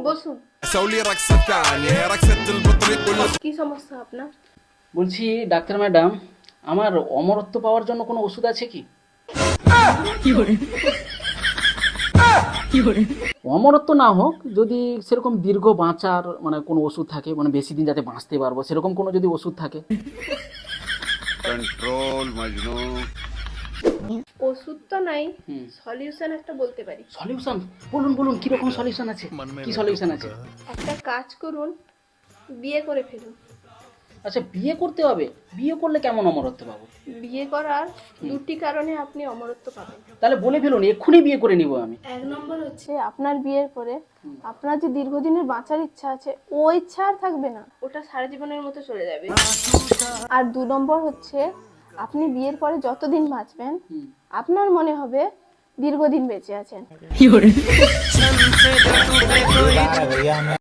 বসুন। কি সমস্যা আপনার? বলছি ডাক্তার ম্যাডাম, আমার অমরত্ব পাওয়ার জন্য কোনো ওষুধ আছে কি? অমরত্ব না হোক, যদি সেরকম দীর্ঘ বাঁচার মানে কোনো ওষুধ থাকে, মানে বেশি দিন যাতে বাঁচতে পারবো সেরকম কোনো যদি ওষুধ থাকে। कंट्रोल मजनू। ওষুধ তো নাই, সলিউশন একটা বলতে পারি। সলিউশন? বলুন বলুন, কিরকম সলিউশন আছে, কি সলিউশন আছে? একটা কাজ করুন, বিয়ে করে ফেলুন। আচ্ছা, বিয়ে করতে হবে? বিয়ে করলে কেমন অমরত্ব পাবো? বিয়ে করার দুটি কারণে আপনি অমরত্ব পাবেন। তাহলে বলে ফেলুন, এক্ষুনি বিয়ে করে নিব আমি। এক নম্বর হচ্ছে আপনার বিয়ের পরে আপনার যে দীর্ঘদিনের বাঁচার ইচ্ছা আছে, ও ইচ্ছা আর থাকবে না, ওটা সারা জীবনের মতো চলে যাবে। আর 2 নম্বর হচ্ছে আপনি বিয়ের পরে যতদিন বাঁচবেন আপনার মনে হবে দীর্ঘদিন বেঁচে আছেন।